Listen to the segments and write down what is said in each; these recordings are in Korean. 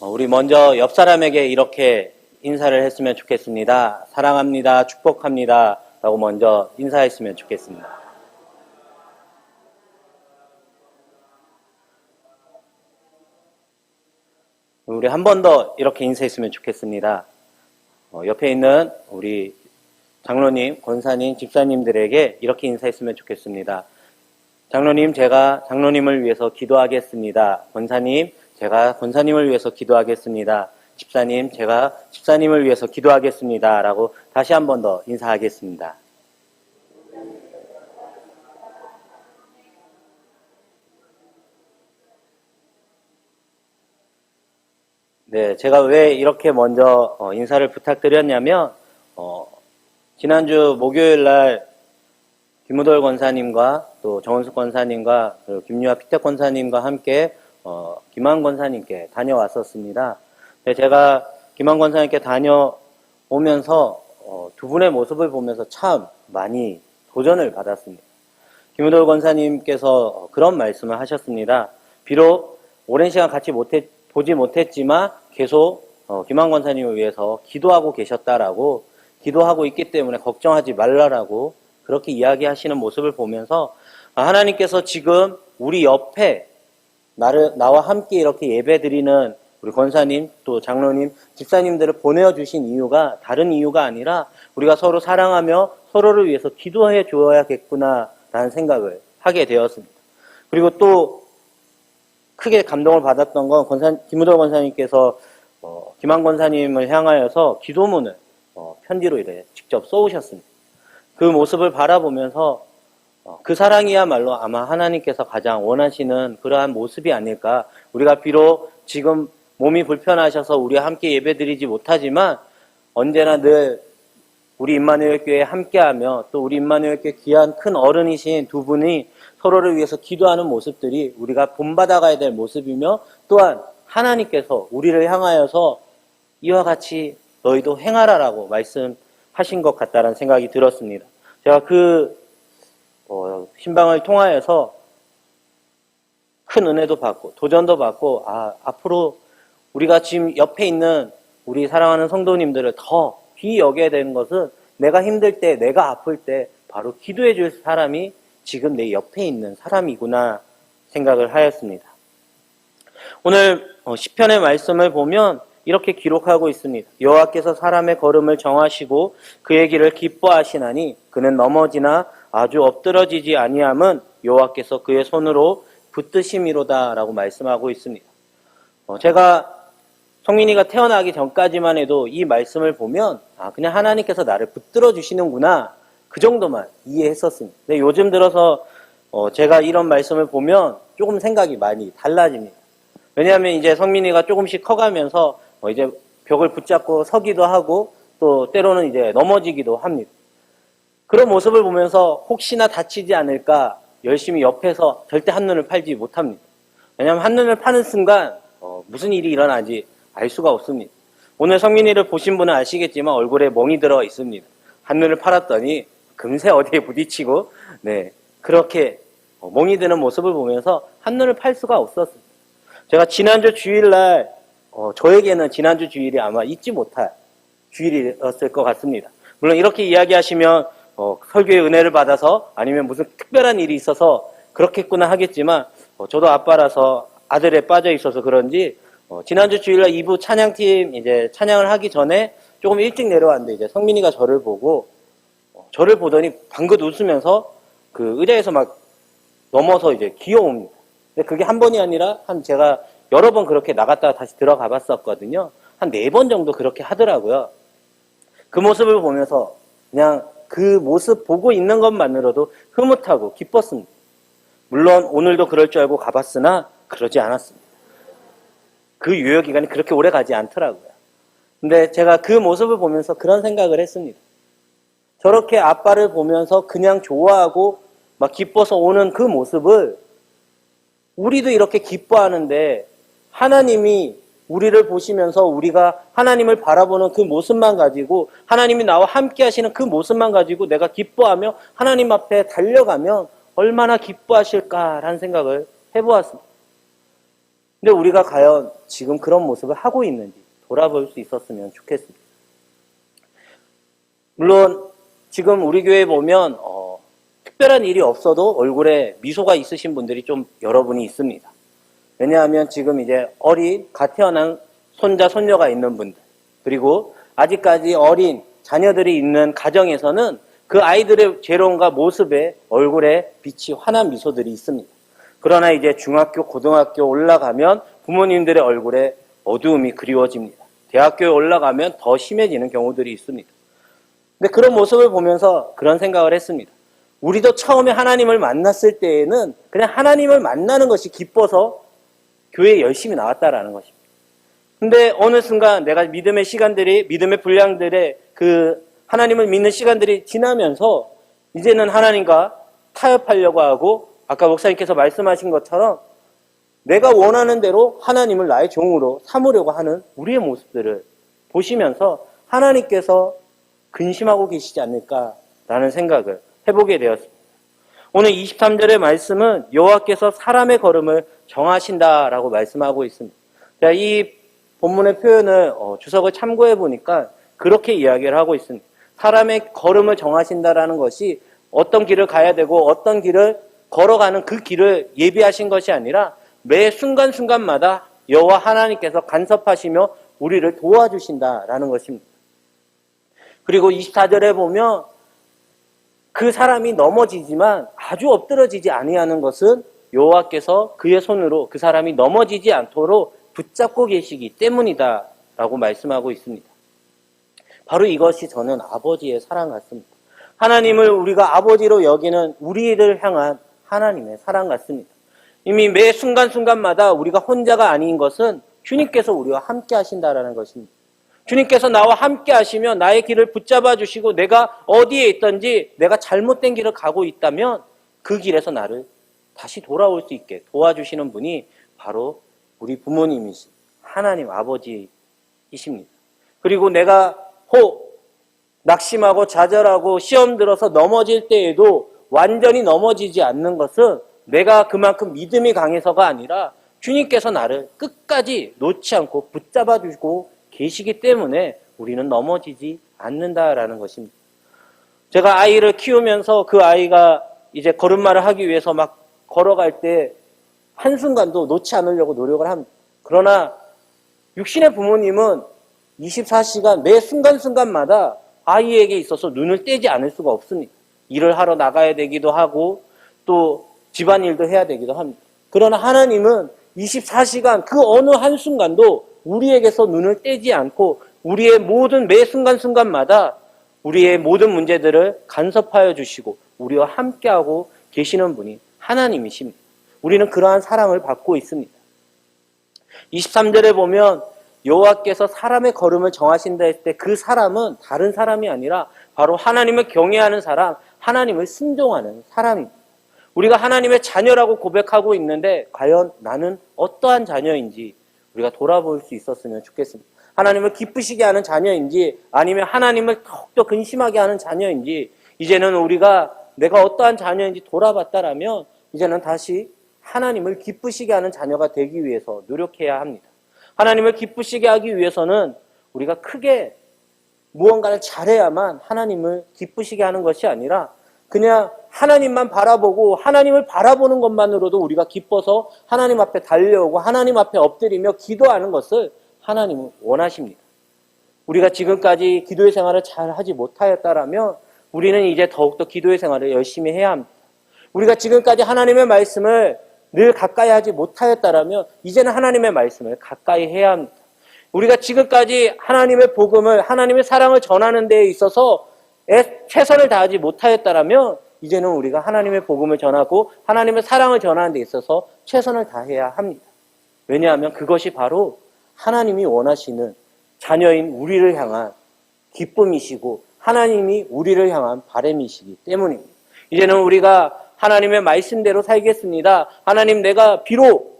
우리 먼저 옆 사람에게 이렇게 인사를 했으면 좋겠습니다. 사랑합니다. 축복합니다. 라고 먼저 인사했으면 좋겠습니다. 우리 한 번 더 이렇게 인사했으면 좋겠습니다. 옆에 있는 우리 장로님, 권사님, 집사님들에게 이렇게 인사했으면 좋겠습니다. 장로님, 제가 장로님을 위해서 기도하겠습니다. 권사님, 제가 권사님을 위해서 기도하겠습니다. 집사님, 제가 집사님을 위해서 기도하겠습니다. 라고 다시 한 번 더 인사하겠습니다. 네, 제가 왜 이렇게 먼저 인사를 부탁드렸냐면 지난주 목요일 날 김우돌 권사님과 또 정원숙 권사님과 그리고 김유아 피태 권사님과 함께 김한 권사님께 다녀왔었습니다. 네, 제가 김한 권사님께 다녀오면서 두 분의 모습을 보면서 참 많이 도전을 받았습니다. 김우돌 권사님께서 그런 말씀을 하셨습니다. 비록 오랜 시간 같이 보지 못했지만 계속 김한 권사님을 위해서 기도하고 계셨다라고, 기도하고 있기 때문에 걱정하지 말라라고 그렇게 이야기하시는 모습을 보면서 하나님께서 지금 우리 옆에 나와 함께 이렇게 예배드리는 우리 권사님, 또 장로님, 집사님들을 보내주신 이유가 다른 이유가 아니라 우리가 서로 사랑하며 서로를 위해서 기도해 줘야겠구나라는 생각을 하게 되었습니다. 그리고 또 크게 감동을 받았던 건 김우돌 권사님께서 김한 권사님을 향하여서 기도문을 편지로 이렇게 직접 써오셨습니다. 그 모습을 바라보면서 그 사랑이야말로 아마 하나님께서 가장 원하시는 그러한 모습이 아닐까. 우리가 비록 지금 몸이 불편하셔서 우리와 함께 예배드리지 못하지만 언제나 늘 우리 임마누엘 교회에 함께하며 또 우리 임마누엘 교회 귀한 큰 어른이신 두 분이 서로를 위해서 기도하는 모습들이 우리가 본받아가야 될 모습이며 또한 하나님께서 우리를 향하여서 이와 같이 너희도 행하라라고 말씀하신 것 같다는 생각이 들었습니다. 제가 그 신방을 통하여서 큰 은혜도 받고 도전도 받고 앞으로 우리가 지금 옆에 있는 우리 사랑하는 성도님들을 더 귀히 여겨야 되는 것은 내가 힘들 때, 내가 아플 때 바로 기도해 줄 사람이 지금 내 옆에 있는 사람이구나 생각을 하였습니다. 오늘 시편의 말씀을 보면 이렇게 기록하고 있습니다. 여호와께서 사람의 걸음을 정하시고 그의 길을 기뻐하시나니 그는 넘어지나 아주 엎드러지지 아니함은 여호와께서 그의 손으로 붙드심이로다 라고 말씀하고 있습니다. 제가 성민이가 태어나기 전까지만 해도 이 말씀을 보면 그냥 하나님께서 나를 붙들어 주시는구나 그 정도만 이해했었습니다. 근데 요즘 들어서 제가 이런 말씀을 보면 조금 생각이 많이 달라집니다. 왜냐하면 이제 성민이가 조금씩 커가면서 이제 벽을 붙잡고 서기도 하고 또 때로는 이제 넘어지기도 합니다. 그런 모습을 보면서 혹시나 다치지 않을까 열심히 옆에서 절대 한눈을 팔지 못합니다. 왜냐하면 한눈을 파는 순간 무슨 일이 일어나지 알 수가 없습니다. 오늘 성민이를 보신 분은 아시겠지만 얼굴에 멍이 들어 있습니다. 한눈을 팔았더니 금세 어디에 부딪히고 그렇게 멍이 드는 모습을 보면서 한눈을 팔 수가 없었습니다. 제가 지난주 주일날 저에게는 지난주 주일이 아마 잊지 못할 주일이었을 것 같습니다. 물론 이렇게 이야기하시면 설교의 은혜를 받아서 아니면 무슨 특별한 일이 있어서 그렇겠구나 하겠지만 저도 아빠라서 아들에 빠져 있어서 그런지 지난주 주일날 2부 찬양팀 이제 찬양을 하기 전에 조금 일찍 내려왔는데 이제 성민이가 저를 보고 저를 보더니 방긋 웃으면서 그 의자에서 막 넘어서 이제 기어옵니다. 근데 그게 한 번이 아니라 제가 여러 번 그렇게 나갔다가 다시 들어가 봤었거든요. 한 4번 정도 그렇게 하더라고요. 그 모습을 보면서 그냥 그 모습 보고 있는 것만으로도 흐뭇하고 기뻤습니다. 물론 오늘도 그럴 줄 알고 가봤으나 그러지 않았습니다. 그 유효 기간이 그렇게 오래 가지 않더라고요. 근데 제가 그 모습을 보면서 그런 생각을 했습니다. 저렇게 아빠를 보면서 그냥 좋아하고 막 기뻐서 오는 그 모습을 우리도 이렇게 기뻐하는데 하나님이 우리를 보시면서 우리가 하나님을 바라보는 그 모습만 가지고 하나님이 나와 함께 하시는 그 모습만 가지고 내가 기뻐하며 하나님 앞에 달려가면 얼마나 기뻐하실까라는 생각을 해보았습니다. 근데 우리가 과연 지금 그런 모습을 하고 있는지 돌아볼 수 있었으면 좋겠습니다. 물론 지금 우리 교회에 보면 특별한 일이 없어도 얼굴에 미소가 있으신 분들이 좀 여러분이 있습니다. 왜냐하면 지금 이제 갓 태어난 손자, 손녀가 있는 분들, 그리고 아직까지 어린 자녀들이 있는 가정에서는 그 아이들의 재롱과 모습에 얼굴에 빛이 환한 미소들이 있습니다. 그러나 이제 중학교, 고등학교 올라가면 부모님들의 얼굴에 어두움이 그리워집니다. 대학교에 올라가면 더 심해지는 경우들이 있습니다. 근데 그런 모습을 보면서 그런 생각을 했습니다. 우리도 처음에 하나님을 만났을 때에는 그냥 하나님을 만나는 것이 기뻐서 교회에 열심히 나왔다라는 것입니다. 근데 어느 순간 내가 믿음의 분량들의 그 하나님을 믿는 시간들이 지나면서 이제는 하나님과 타협하려고 하고 아까 목사님께서 말씀하신 것처럼 내가 원하는 대로 하나님을 나의 종으로 삼으려고 하는 우리의 모습들을 보시면서 하나님께서 근심하고 계시지 않을까라는 생각을 해보게 되었습니다. 오늘 23절의 말씀은 여호와께서 사람의 걸음을 정하신다라고 말씀하고 있습니다. 자, 이 본문의 표현을 주석을 참고해 보니까 그렇게 이야기를 하고 있습니다. 사람의 걸음을 정하신다라는 것이 어떤 길을 가야 되고 어떤 길을 걸어가는 그 길을 예비하신 것이 아니라 매 순간순간마다 여호와 하나님께서 간섭하시며 우리를 도와주신다라는 것입니다. 그리고 24절에 보면 그 사람이 넘어지지만 아주 엎드러지지 아니하는 것은 여호와께서 그의 손으로 그 사람이 넘어지지 않도록 붙잡고 계시기 때문이다 라고 말씀하고 있습니다. 바로 이것이 저는 아버지의 사랑 같습니다. 하나님을 우리가 아버지로 여기는 우리를 향한 하나님의 사랑 같습니다. 이미 매 순간순간마다 우리가 혼자가 아닌 것은 주님께서 우리와 함께 하신다라는 것입니다. 주님께서 나와 함께 하시면 나의 길을 붙잡아 주시고 내가 어디에 있든지 내가 잘못된 길을 가고 있다면 그 길에서 나를 다시 돌아올 수 있게 도와주시는 분이 바로 우리 부모님이신 하나님 아버지이십니다. 그리고 내가 낙심하고 좌절하고 시험 들어서 넘어질 때에도 완전히 넘어지지 않는 것은 내가 그만큼 믿음이 강해서가 아니라 주님께서 나를 끝까지 놓지 않고 붙잡아 주고 계시기 때문에 우리는 넘어지지 않는다라는 것입니다. 제가 아이를 키우면서 그 아이가 이제 걸음마를 하기 위해서 막 걸어갈 때 한순간도 놓지 않으려고 노력을 합니다. 그러나 육신의 부모님은 24시간 매 순간순간마다 아이에게 있어서 눈을 떼지 않을 수가 없습니다. 일을 하러 나가야 되기도 하고 또 집안일도 해야 되기도 합니다. 그러나 하나님은 24시간 그 어느 한순간도 우리에게서 눈을 떼지 않고 우리의 모든 매 순간순간마다 우리의 모든 문제들을 간섭하여 주시고 우리와 함께하고 계시는 분이 하나님이십니다. 우리는 그러한 사랑을 받고 있습니다. 23절에 보면 여호와께서 사람의 걸음을 정하신다 했을 때 그 사람은 다른 사람이 아니라 바로 하나님을 경외하는 사람, 하나님을 순종하는 사람입니다. 우리가 하나님의 자녀라고 고백하고 있는데 과연 나는 어떠한 자녀인지 우리가 돌아볼 수 있었으면 좋겠습니다. 하나님을 기쁘시게 하는 자녀인지 아니면 하나님을 더욱더 근심하게 하는 자녀인지 이제는 우리가 내가 어떠한 자녀인지 돌아봤다라면 이제는 다시 하나님을 기쁘시게 하는 자녀가 되기 위해서 노력해야 합니다. 하나님을 기쁘시게 하기 위해서는 우리가 크게 무언가를 잘해야만 하나님을 기쁘시게 하는 것이 아니라 그냥 하나님만 바라보고 하나님을 바라보는 것만으로도 우리가 기뻐서 하나님 앞에 달려오고 하나님 앞에 엎드리며 기도하는 것을 하나님은 원하십니다. 우리가 지금까지 기도의 생활을 잘 하지 못하였다라면 우리는 이제 더욱더 기도의 생활을 열심히 해야 합니다. 우리가 지금까지 하나님의 말씀을 늘 가까이 하지 못하였다라면 이제는 하나님의 말씀을 가까이 해야 합니다. 우리가 지금까지 하나님의 복음을 하나님의 사랑을 전하는 데에 있어서 최선을 다하지 못하였다라면 이제는 우리가 하나님의 복음을 전하고 하나님의 사랑을 전하는 데 있어서 최선을 다해야 합니다. 왜냐하면 그것이 바로 하나님이 원하시는 자녀인 우리를 향한 기쁨이시고 하나님이 우리를 향한 바람이시기 때문입니다. 이제는 우리가 하나님의 말씀대로 살겠습니다. 하나님, 내가 비록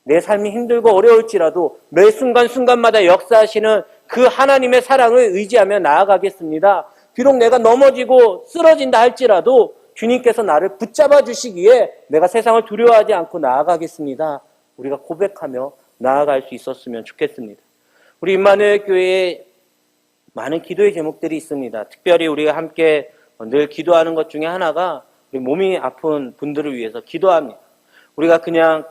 내 삶이 힘들고 어려울지라도 매 순간순간마다 역사하시는 그 하나님의 사랑을 의지하며 나아가겠습니다. 비록 내가 넘어지고 쓰러진다 할지라도 주님께서 나를 붙잡아 주시기에 내가 세상을 두려워하지 않고 나아가겠습니다 우리가 고백하며 나아갈 수 있었으면 좋겠습니다. 우리 임마누엘 교회에 많은 기도의 제목들이 있습니다. 특별히 우리가 함께 늘 기도하는 것 중에 하나가 우리 몸이 아픈 분들을 위해서 기도합니다. 우리가 그냥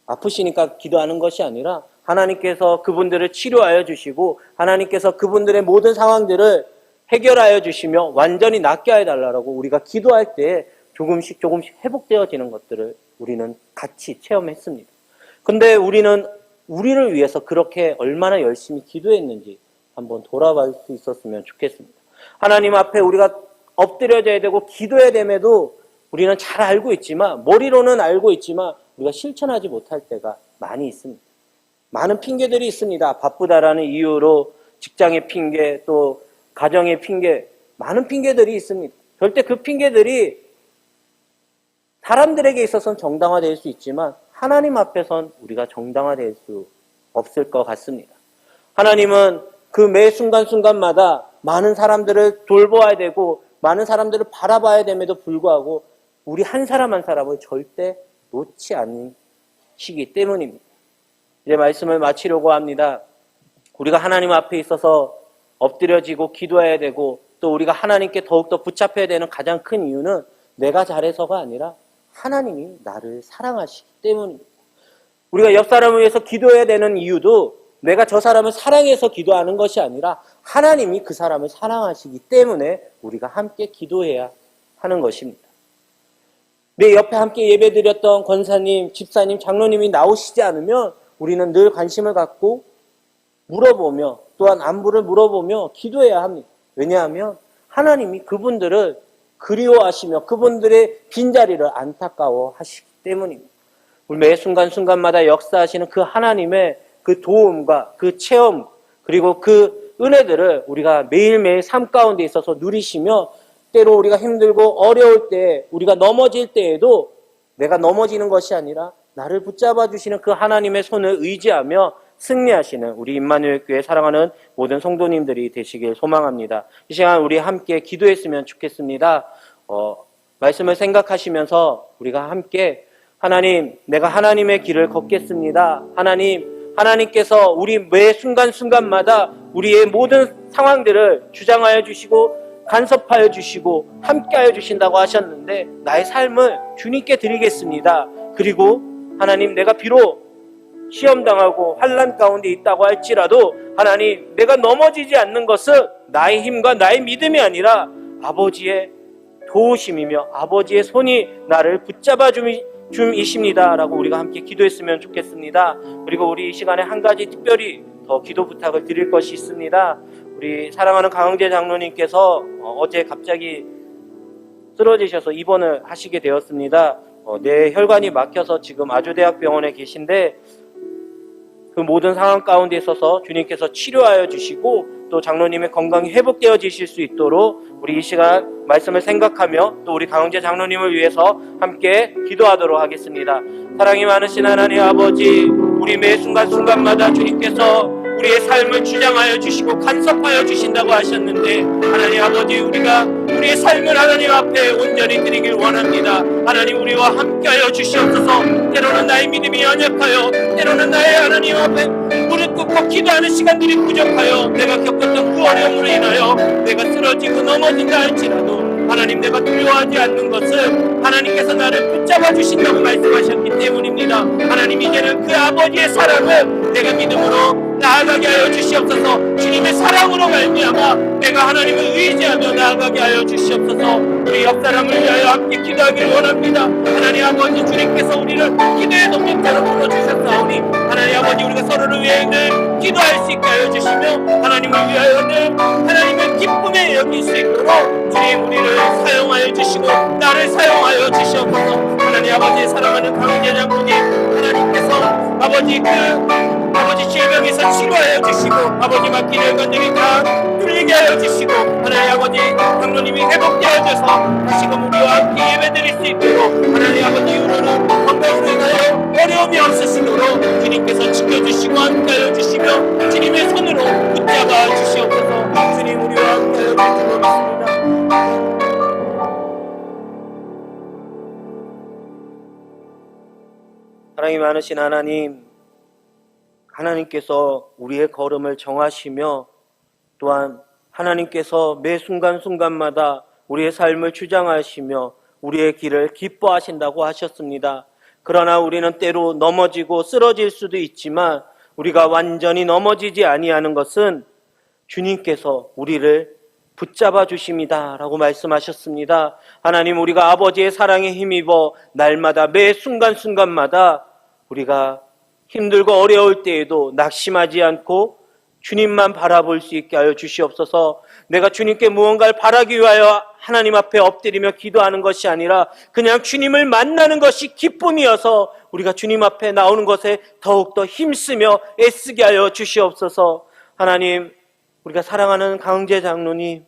아프시니까 기도하는 것이 아니라 하나님께서 그분들을 치료하여 주시고 하나님께서 그분들의 모든 상황들을 해결하여 주시며 완전히 낫게 해달라고 우리가 기도할 때 조금씩 회복되어지는 것들을 우리는 같이 체험했습니다. 근데 우리는 우리를 위해서 그렇게 얼마나 열심히 기도했는지 한번 돌아볼 수 있었으면 좋겠습니다. 하나님 앞에 우리가 엎드려져야 되고 기도해야 됨에도 우리는 잘 알고 있지만, 머리로는 알고 있지만 우리가 실천하지 못할 때가 많이 있습니다. 많은 핑계들이 있습니다. 바쁘다라는 이유로 직장의 핑계, 또 가정의 핑계, 많은 핑계들이 있습니다. 절대 그 핑계들이 사람들에게 있어서는 정당화될 수 있지만 하나님 앞에선 우리가 정당화될 수 없을 것 같습니다. 하나님은 그 매 순간순간마다 많은 사람들을 돌보아야 되고 많은 사람들을 바라봐야 됨에도 불구하고 우리 한 사람 한 사람을 절대 놓지 않으시기 때문입니다. 이제 말씀을 마치려고 합니다. 우리가 하나님 앞에 있어서 엎드려지고 기도해야 되고 또 우리가 하나님께 더욱더 붙잡혀야 되는 가장 큰 이유는 내가 잘해서가 아니라 하나님이 나를 사랑하시기 때문입니다. 우리가 옆 사람을 위해서 기도해야 되는 이유도 내가 저 사람을 사랑해서 기도하는 것이 아니라 하나님이 그 사람을 사랑하시기 때문에 우리가 함께 기도해야 하는 것입니다. 내 옆에 함께 예배드렸던 권사님, 집사님, 장로님이 나오시지 않으면 우리는 늘 관심을 갖고 물어보며 또한 안부를 물어보며 기도해야 합니다. 왜냐하면 하나님이 그분들을 그리워하시며 그분들의 빈자리를 안타까워하시기 때문입니다. 우리 매 순간순간마다 역사하시는 그 하나님의 그 도움과 그 체험 그리고 그 은혜들을 우리가 매일매일 삶 가운데 있어서 누리시며 때로 우리가 힘들고 어려울 때 우리가 넘어질 때에도 내가 넘어지는 것이 아니라 나를 붙잡아 주시는 그 하나님의 손을 의지하며 승리하시는 우리 임마누엘 교회 사랑하는 모든 성도님들이 되시길 소망합니다. 이 시간 우리 함께 기도했으면 좋겠습니다. 말씀을 생각하시면서 우리가 함께 하나님, 내가 하나님의 길을 걷겠습니다. 하나님께서 우리 매 순간순간마다 우리의 모든 상황들을 주장하여 주시고 간섭하여 주시고 함께하여 주신다고 하셨는데 나의 삶을 주님께 드리겠습니다. 그리고 하나님, 내가 비록 시험당하고 환난 가운데 있다고 할지라도 하나님, 내가 넘어지지 않는 것은 나의 힘과 나의 믿음이 아니라 아버지의 도우심이며 아버지의 손이 나를 붙잡아 줌이십니다 라고 우리가 함께 기도했으면 좋겠습니다. 그리고 우리 이 시간에 한 가지 특별히 더 기도 부탁을 드릴 것이 있습니다. 우리 사랑하는 강흥재 장로님께서 어제 갑자기 쓰러지셔서 입원을 하시게 되었습니다. 뇌혈관이 막혀서 지금 아주대학병원에 계신데 그 모든 상황 가운데 있어서 주님께서 치료하여 주시고 또 장로님의 건강이 회복되어지실 수 있도록 우리 이 시간 말씀을 생각하며 또 우리 강흥재 장로님을 위해서 함께 기도하도록 하겠습니다. 사랑이 많으신 하나님 아버지, 우리 매 순간순간마다 주님께서 우리의 삶을 주장하여 주시고 간섭하여 주신다고 하셨는데 하나님 아버지, 우리가 우리의 삶을 하나님 앞에 온전히 드리길 원합니다. 하나님, 우리와 함께하여 주시옵소서. 때로는 나의 믿음이 연약하여 때로는 나의 하나님 앞에 무릎 꿇고 기도하는 시간들이 부족하여 내가 겪었던 그 어려움으로 인하여 내가 쓰러지고 넘어진다 할지라도 하나님, 내가 두려워하지 않는 것은 하나님께서 나를 붙잡아 주신다고 말씀하셨기 때문입니다. 하나님, 이제는 그 아버지의 사랑을 내가 믿음으로 나아가게 하여 주시옵소서. 주님의 사랑으로 말미암아 내가 하나님을 의지하며 나아가게 하여 주시옵소서. 우리 옆 사람을 위하여 함께 기도하기를 원합니다. 하나님 아버지, 주님께서 우리를 기도의 동력자로 불러주셨사오니 하나님 아버지, 우리가 서로를 위해 늘 기도할 수 있게 하여 주시며 하나님을 위하여 늘 하나님의 기쁨에 여길 수 있도록 주님, 우리를 사용하여 주시고 나를 사용하여 주시옵소서. 하나님 아버지, 사랑하는 강흥재 장로님, 하나님께서 아버지 질병에서 치료하여 주시고 아버지 맡기는 건들이 다 풀리게 하여 주시고 하나님 아버지, 장로님이 회복되어져서 다시금 우리와 함께 예배드릴 수 있도록 하나님 아버지, 이후로는 건강으로 인하여 어려움이 없으시도록 주님께서 지켜주시고 함께하여 주시며 주님의 손으로 붙잡아 주시옵소서. 주님, 우리와 함께하여 주시고 있습니다. 사랑이 많으신 하나님, 하나님께서 우리의 걸음을 정하시며 또한 하나님께서 매 순간순간마다 우리의 삶을 주장하시며 우리의 길을 기뻐하신다고 하셨습니다. 그러나 우리는 때로 넘어지고 쓰러질 수도 있지만 우리가 완전히 넘어지지 아니하는 것은 주님께서 우리를 붙잡아 주십니다 라고 말씀하셨습니다. 하나님, 우리가 아버지의 사랑에 힘입어 날마다 매 순간순간마다 우리가 힘들고 어려울 때에도 낙심하지 않고 주님만 바라볼 수 있게 하여 주시옵소서. 내가 주님께 무언가를 바라기 위하여 하나님 앞에 엎드리며 기도하는 것이 아니라 그냥 주님을 만나는 것이 기쁨이어서 우리가 주님 앞에 나오는 것에 더욱더 힘쓰며 애쓰게 하여 주시옵소서. 하나님, 우리가 사랑하는 강은재 장로님,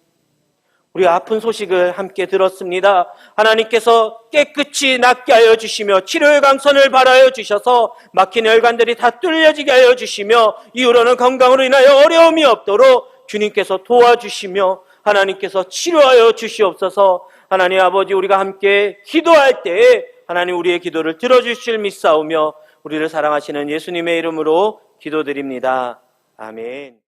우리가 아픈 소식을 함께 들었습니다. 하나님께서 깨끗이 낫게 하여 주시며 치료의 강선을 발하여 주셔서 막힌 혈관들이 다 뚫려지게 하여 주시며 이후로는 건강으로 인하여 어려움이 없도록 주님께서 도와주시며 하나님께서 치료하여 주시옵소서. 하나님 아버지, 우리가 함께 기도할 때에 하나님 우리의 기도를 들어주실 믿사오며 우리를 사랑하시는 예수님의 이름으로 기도드립니다. 아멘.